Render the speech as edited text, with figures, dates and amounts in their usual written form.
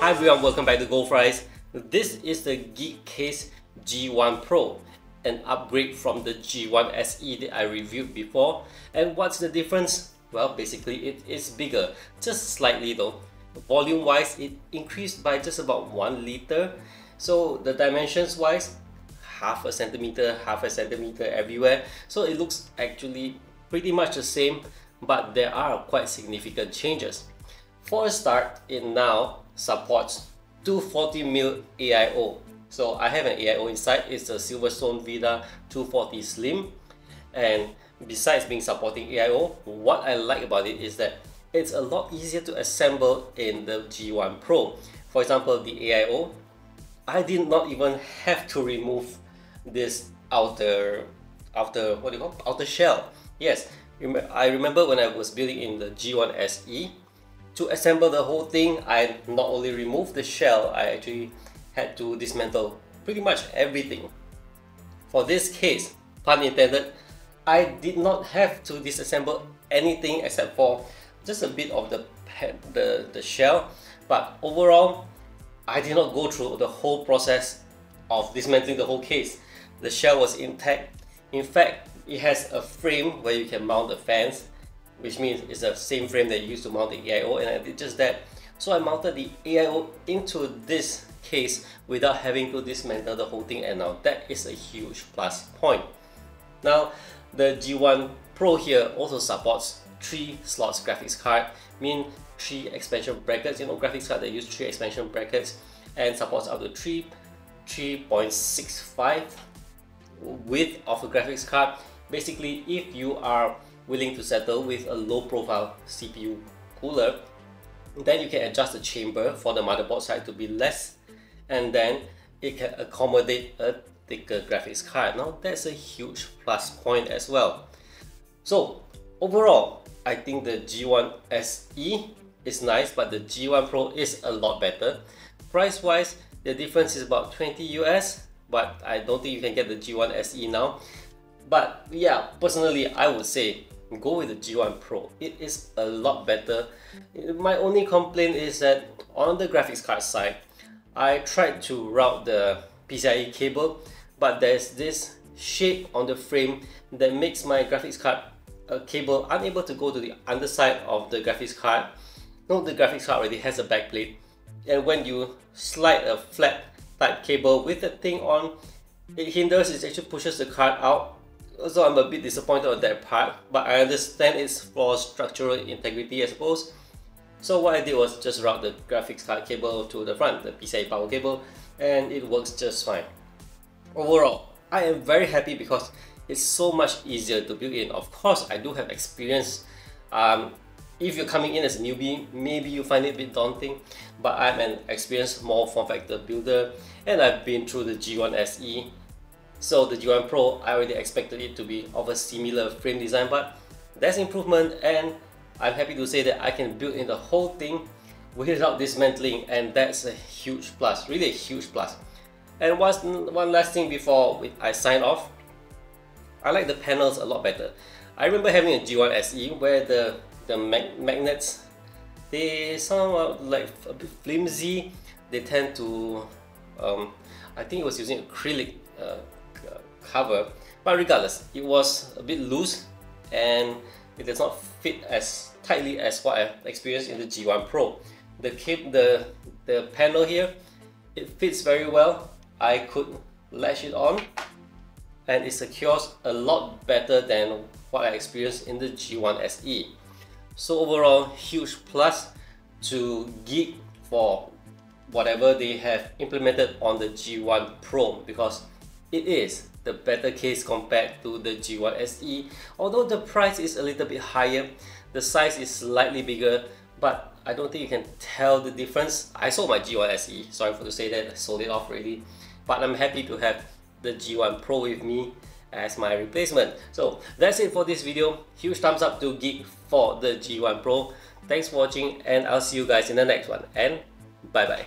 Hi everyone, welcome back to Gold Fries. This is the Geeek Case G1 Pro, an upgrade from the G1 SE that I reviewed before. And what's the difference? Well, basically it is bigger, just slightly though. Volume wise, it increased by just about 1 liter. So the dimensions wise, half a centimeter everywhere. So it looks actually pretty much the same, but there are quite significant changes. For a start, it now supports 240mm AIO. So I have an AIO inside. It's a Silverstone Vida 240 Slim, and besides being supporting AIO, what I like about it is that it's a lot easier to assemble in the G1 Pro. For example, the AIO, I did not even have to remove this outer shell. Yes, I remember when I was building in the G1 SE, to assemble the whole thing, I not only removed the shell, I actually had to dismantle pretty much everything. For this case, pun intended, I did not have to disassemble anything except for just a bit of the shell. But overall, I did not go through the whole process of dismantling the whole case. The shell was intact. In fact, it has a frame where you can mount the fans, which means it's the same frame that you used to mount the AIO, and I did just that. So I mounted the AIO into this case without having to dismantle the whole thing, and now that is a huge plus point. Now, the G1 Pro here also supports 3 slots graphics card, mean 3 expansion brackets. You know, graphics card that use 3 expansion brackets, and supports up to 3.65 width of a graphics card. Basically, if you are willing to settle with a low profile CPU cooler, then you can adjust the chamber for the motherboard side to be less, and then it can accommodate a thicker graphics card. Now that's a huge plus point as well. So overall, I think the G1 SE is nice, but the G1 Pro is a lot better. Price wise, the difference is about 20 US, but I don't think you can get the G1 SE now. But yeah, personally, I would say go with the G1 Pro. It is a lot better. My only complaint is that on the graphics card side, I tried to route the PCIe cable, but there's this shape on the frame that makes my graphics card cable unable to go to the underside of the graphics card. No, the graphics card already has a backplate, and when you slide a flat type cable with the thing on, it hinders, it actually pushes the card out. So I'm a bit disappointed on that part, but I understand it's for structural integrity, I suppose. So what I did was just route the graphics card cable to the front, the PCIe power cable, and it works just fine. Overall, I am very happy because it's so much easier to build in. Of course, I do have experience. If you're coming in as a newbie, maybe you find it a bit daunting, but I'm an experienced small form factor builder, and I've been through the G1 SE. So the G1 Pro, I already expected it to be of a similar frame design, but there's improvement, and I'm happy to say that I can build in the whole thing without dismantling, and that's a huge plus, really a huge plus. And one last thing before I sign off, I like the panels a lot better. I remember having a G1 SE where the magnets, they sound like a bit flimsy. They tend to, I think it was using acrylic cover, but regardless, it was a bit loose and it does not fit as tightly as what I experienced in the G1 Pro. The panel here, it fits very well. I could latch it on and it secures a lot better than what I experienced in the G1 SE. So overall, huge plus to Geek for whatever they have implemented on the G1 Pro, because it is the better case compared to the G1 SE. Although the price is a little bit higher, the size is slightly bigger, but I don't think you can tell the difference. I sold my G1 SE, sorry for to say that, I sold it off already, but I'm happy to have the G1 Pro with me as my replacement. So that's it for this video. Huge thumbs up to Geek for the G1 Pro. Thanks for watching, and I'll see you guys in the next one, and bye bye.